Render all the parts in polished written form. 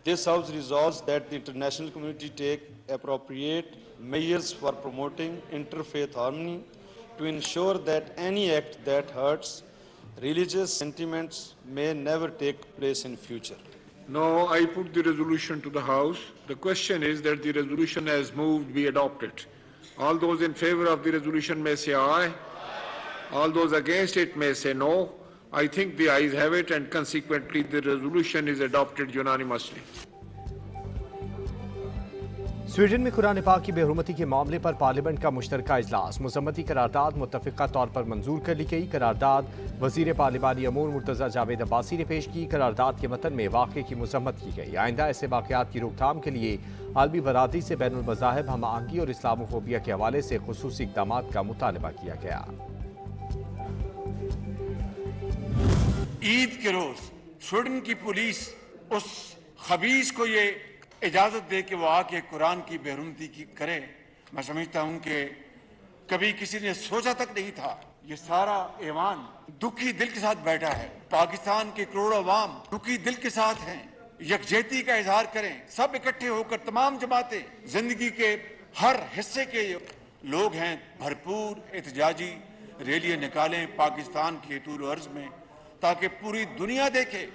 This House resolves that the international community take appropriate measures for promoting interfaith harmony to ensure that any act that hurts religious sentiments may never take place in future. Now I put the resolution to the House. The question is that the resolution as moved be adopted. All those in favor of the resolution may say aye. All those against it may say no. I think the ayes have it, and consequently the resolution is adopted unanimously. Sweden में कुरान पाक की बेहुरमती के मामले पर parliament का मुश्तरका इजलास। मुज़म्मती करारदाद मुत्तफ़िक़ा तौर पर मंजूर कर ली गई। करारदाद वज़ीर पार्लिमानी अमूर मुर्तज़ा जावेद अब्बासी ने पेश की। करारदाद के मतन में वाक़े की मज़म्मत की गई। आइंदा ऐसे वाक़यात की रोकथाम के लिए आलमी बरादरी से बैनुल मज़ाहिब हम आहंगी और इस्लामोफोबिया के हवाले से ख़ुसूसी इक़दामात का मुतालबा किया गया। ईद के रोज स्वीडन की पुलिस उस खबीस को ये इजाजत दे कि वो आके कुरान की बेहुरमती की करे, मैं समझता हूं कि कभी किसी ने सोचा तक नहीं था। ये सारा ऐवान दुखी दिल के साथ बैठा है। पाकिस्तान के करोड़ों अवाम दुखी दिल के साथ हैं। यकजहती का इजहार करें, सब इकट्ठे होकर तमाम जमातें, जिंदगी के हर हिस्से के लोग हैं, भरपूर एहतजाजी रैलियां निकालें पाकिस्तान के तूर अर्ज में, ताकि पूरी दुनिया देखे।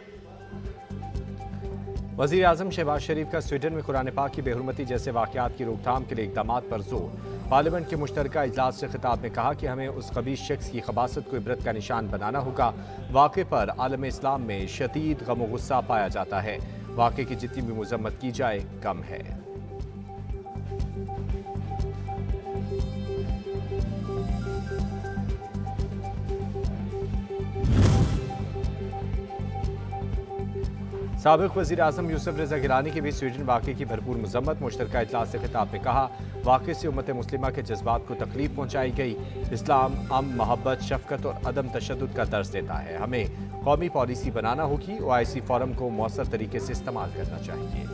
वज़ीर आज़म शहबाज शरीफ का स्वीडन में कुरान पाक की बेहुरमती जैसे वाक़यात की रोकथाम के लिए इक़दामात पर जोर। पार्लियामेंट के मुश्तरका इजलास से खिताब में कहा कि हमें उस खबीस शख्स की खबासत को इबरत का निशान बनाना होगा। वाक़े पर आलम इस्लाम में शदीद गम व गुस्सा पाया जाता है। वाक़े की जितनी भी मज़म्मत की जाए कम है। साबिक़ वज़ीर आज़म यूसुफ रज़ा गिलानी की भी स्वीडन वाक़े की भरपूर मज़म्मत। मुश्तरका इजलास से खिताब में कहा, वाक़े से उम्मत मुस्लिमा के जज्बात को तकलीफ पहुँचाई गई। इस्लाम अमन, मोहब्बत, शफ़क़त और अदम तशद्दुद का दर्स देता है। हमें कौमी पॉलिसी बनाना होगी। OIC फोरम को मौसर तरीके से इस्तेमाल करना चाहिए।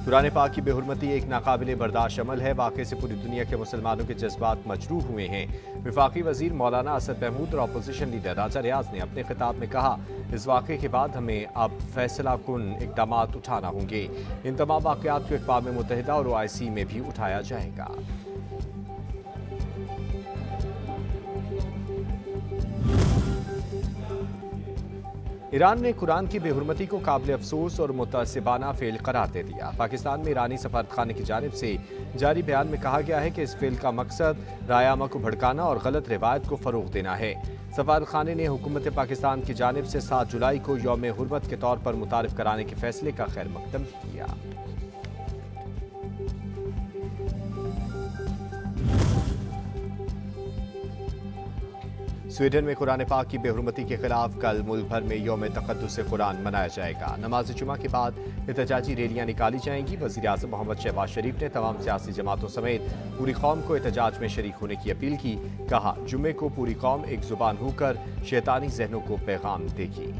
कुरान पाक की बेहुरमती एक नाकाबिले बर्दाश्त अमल है। वाक़े से पूरी दुनिया के मुसलमानों के जज्बात मजरूह हुए हैं। वफाकी वज़ीर मौलाना असद महमूद और अपोजिशन लीडर राजा रियाज ने अपने खिताब में कहा, इस वाक़े के बाद हमें अब फैसला कुन इक़दामात उठाना होंगे। इन तमाम वाक़यात को अक़वाम मुत्तहिदा और OIC में भी उठाया जाएगा। ईरान ने कुरान की बेहुरमती को काबिल अफसोस और मुतअस्सिबाना फ़ेल करार दे दिया। पाकिस्तान में ईरानी सफारतखाने की जानिब से जारी बयान में कहा गया है कि इस फ़ेल का मकसद रायामा को भड़काना और गलत रिवायत को फ़रोग़ देना है। सफारतखाने ने हुकूमत पाकिस्तान की जानिब से 7 जुलाई को यौम हुर्मत के तौर पर मुतारिफ कराने के फैसले का खैर मकदम किया। स्वीडन में कुरान पाक की बेहुरमती के खिलाफ कल मुल्क भर में यौम तक़द्दुस कुरान मनाया जाएगा। नमाज जुमा के बाद एहतजाजी रैलियां निकाली जाएंगी। वज़ीर आज़म मोहम्मद शहबाज शरीफ ने तमाम सियासी जमातों समेत पूरी कौम को एहतजाज में शरीक होने की अपील की। कहा, जुमे को पूरी कौम एक जुबान होकर शैतानी जहनों को पैगाम देगी।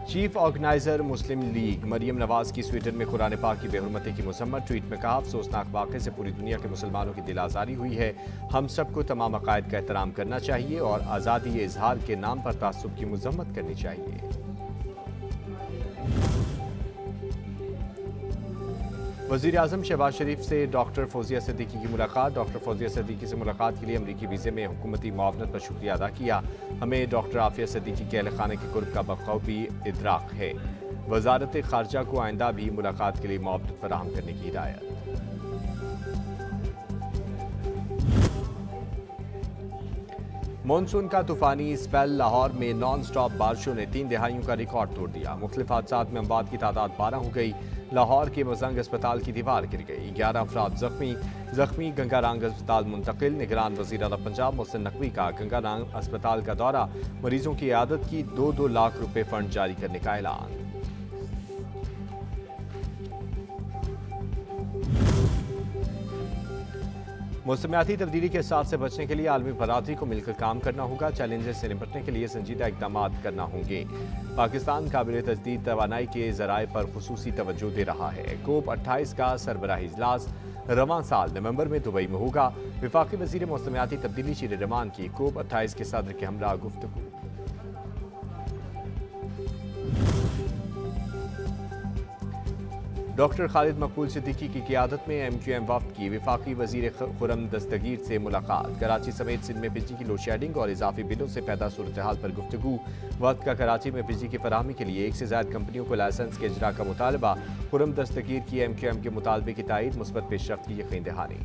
चीफ ऑर्गेनाइजर मुस्लिम लीग मरियम नवाज की स्वीडन में कुरान पाक की बेहुरमती की मज़म्मत। ट्वीट में कहा, अफसोसनाक वाक़े से पूरी दुनिया के मुसलमानों की दिल आज़ारी हुई है। हम सबको तमाम अक़ायद का एहतराम करना चाहिए और आज़ादी इज़हार के नाम पर तासुब की मज़म्मत करनी चाहिए। वज़ीर आज़म शहबाज शरीफ से डॉक्टर फौजिया सिद्दीकी की मुलाकात। डॉक्टर फौजिया सिद्दीकी से मुलाकात के लिए अमरीकी वीज़े में हुकूमती मुआवनत पर शुक्रिया अदा किया। हमें डॉक्टर आफिया सिद्दीकी के अहल खाने के कुर्ब का बखूबी इदराक है। वज़ारत ख़ारजा को आइंदा भी मुलाकात के लिए मुआवनत फराहम करने की हिदायत। मानसून का तूफ़ानी स्पेल लाहौर में नॉन स्टॉप बारिशों ने 3 दिहाइयों का रिकॉर्ड तोड़ दिया। मुख्तलिफ हादसात में अमवात की तादाद 12 हो गई। लाहौर के मजंग अस्पताल की दीवार गिर गई। 11 अफराद जख्मी गंगारांग अस्पताल मुंतकिल। निगरान वज़ीर आला पंजाब मोहसिन नकवी का गंगारांग अस्पताल का दौरा। मरीजों की इयादत की 2-2 लाख रुपए फंड जारी करने का ऐलान। मौसमियाती तब्दीली के साथ से बचने के लिए आलमी बरादरी को मिलकर काम करना होगा। चैलेंजेस से निपटने के लिए संजीदा इक़दामात करना होंगे। पाकिस्तान काबिल तजदीद तवानाई के ज़राए पर खुसूसी तवज्जो दे रहा है। COP28 का सरबराही इजलास। रवां साल नवंबर में दुबई में होगा। वफाकी वजीर मौसमियाती तब्दीली शीर रहमान की COP28 के सदर के हमरा गुफ्तगू। डॉक्टर खालिद मकबूल सिद्दीकी की क़ियादत में MQM वफ्द की वफाकी वजीर खुर्रम दस्तगीर से मुलाकात। कराची समेत सिंध में बिजली की लोड शेडिंग और इजाफी बिलों से पैदा सूरत हाल पर गुफ्तगू। वफ्द का कराची में बिजली की फराहमी के लिए 1 से ज़ायद कंपनियों को लाइसेंस के इजरा का मुतालबा। खुर्रम दस्तगीर की MQM के मुतालबे की तायीद, मुस्बत पेशरफ्त की यकीन दहानी।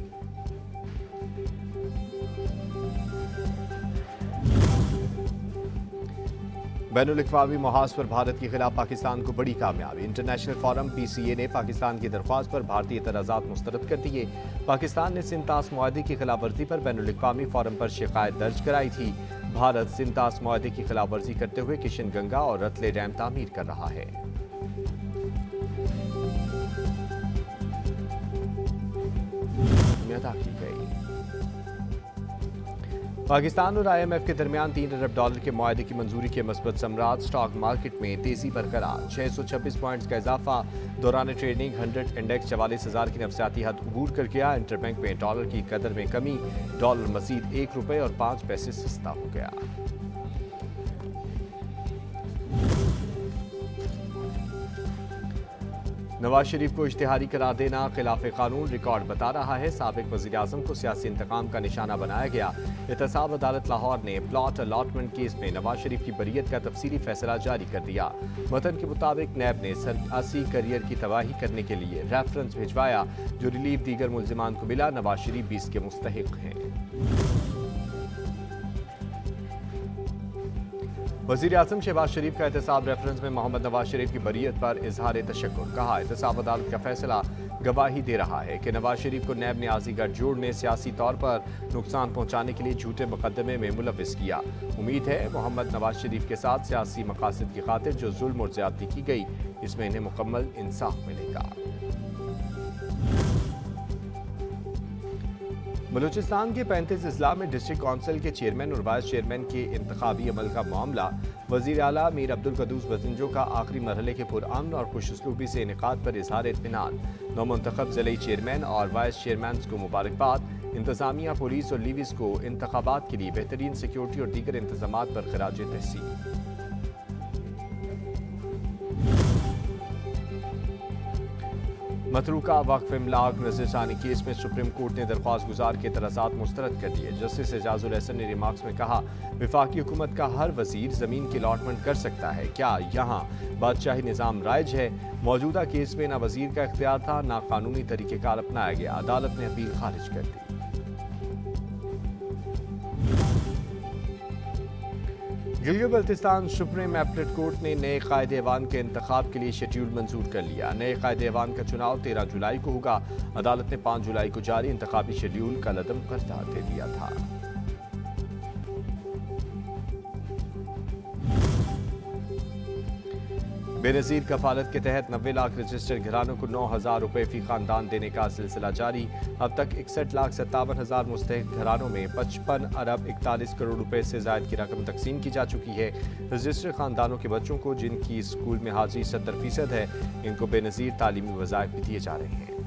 बैनुल-अक़वामी महाज पर भारत के खिलाफ पाकिस्तान को बड़ी कामयाबी। इंटरनेशनल फोरम PCA ने पाकिस्तान की दरख्वास्त पर भारतीय एतराज़ात मुस्तरद कर दिए। पाकिस्तान ने सिंतास मुआहदे की खिलाफ वर्जी पर बैनुल-अक़वामी फोरम पर शिकायत दर्ज कराई थी। भारत सिंतास मुआहदे की खिलाफ वर्जी करते हुए किशन गंगा और रतले डैम तामीर कर रहा है। अदा की गई। पाकिस्तान और IMF के दरमियान $3 अरब के मुआहदे की मंजूरी के मस्बत समरात। स्टॉक मार्केट में तेजी बरकरार, 626 पॉइंट्स का इजाफा। दौरान ट्रेडिंग 100 इंडेक्स 44,000 की नफसियाती हद अबूर कर गया। इंटरबैंक में डॉलर की कदर में कमी, डॉलर मजीद ₹1.05 सस्ता हो गया। नवाज शरीफ को इश्तिहारी करार देना खिलाफ कानून रिकॉर्ड बता रहा है। साबिक वज़ीर आज़म को सियासी इंतकाम का निशाना बनाया गया। एहतसाब अदालत लाहौर ने प्लॉट अलॉटमेंट केस में नवाज शरीफ की बरीयत का तफसीली फैसला जारी कर दिया। मतन के मुताबिक नैब ने सियासी करियर की तबाही करने के लिए रेफरेंस भिजवाया। जो रिलीफ दीगर मुल्जिमान को मिला, नवाज शरीफ भी इसके मुस्तहिक हैं। वज़ीर आज़म शहबाज शरीफ का एहतसाब रेफरेंस में मोहम्मद नवाज शरीफ की बरीयत पर इजहार तशक्कुर। कहा, एहतसाब अदालत का फैसला गवाही दे रहा है कि नवाज शरीफ को नैब ने आज़ी गठजोड़ ने सियासी तौर पर नुकसान पहुंचाने के लिए झूठे मुकदमे में मुलव्विस किया। उम्मीद है मोहम्मद नवाज शरीफ के साथ सियासी मकासद की खातिर जो जुल्म और ज्यादती की गई, इसमें इन्हें मुकम्मल इंसाफ मिलेगा। बलूचिस्तान के 35 अजला में डिस्ट्रिक्ट काउंसिल के चेयरमैन और वाइस चेयरमैन के इंतखाबी अमल का मामला। वज़ीर आला मीर अब्दुल कदूस बतिंजो का आखिरी मरहले के पुरअमन और खुशउस्लूबी से इनेकाद पर इजहार इत्मीनान। नौमुंतखब ज़िले चेयरमैन और वाइस चेयरमैन को मुबारकबाद। इंतजामिया, पुलिस और लीविस को इंतखाबात के लिए बेहतरीन सिक्योरिटी और दीगर इंतजामात पर खराज तहसीन। मतरूका वक्फ इमलाक नज़रसानी केस में सुप्रीम कोर्ट ने दरख्वास्त गुजार के एतराज़ात मुस्तरद कर दिए। जस्टिस एजाजुल हसन ने रिमार्क्स में कहा, वफाकी हुकूमत का हर वजीर ज़मीन की अलॉटमेंट कर सकता है। क्या यहाँ बादशाही निज़ाम राइज है? मौजूदा केस में न वजीर का इख्तियार था, न कानूनी तरीक़ेकार अपनाया गया। अदालत ने अपील खारिज कर दी। Gilgit Baltistan supreme appellate court ने नए कायदे ऐवान के इंतखाब के लिए शेड्यूल मंजूर कर लिया। नए कायदे ऐवान का चुनाव 13 जुलाई को होगा। अदालत ने 5 जुलाई को जारी इंतखाबी शेड्यूल का लदम करार दे दिया था। बेनज़ीर कफालत के तहत 90 लाख रजिस्टर्ड घरानों को 9,000 रुपये फी खानदान देने का सिलसिला जारी। अब तक 61,57,000 मुस्तहिक घरानों में 55 अरब 41 करोड़ रुपए से ज़ायद की रकम तकसीम की जा चुकी है। रजिस्टर्ड खानदानों के बच्चों को जिनकी स्कूल में हाजिरी 70% है, इनको बेनज़ीर तालीमी वज़ाइफ भी दिए जा रहे हैं।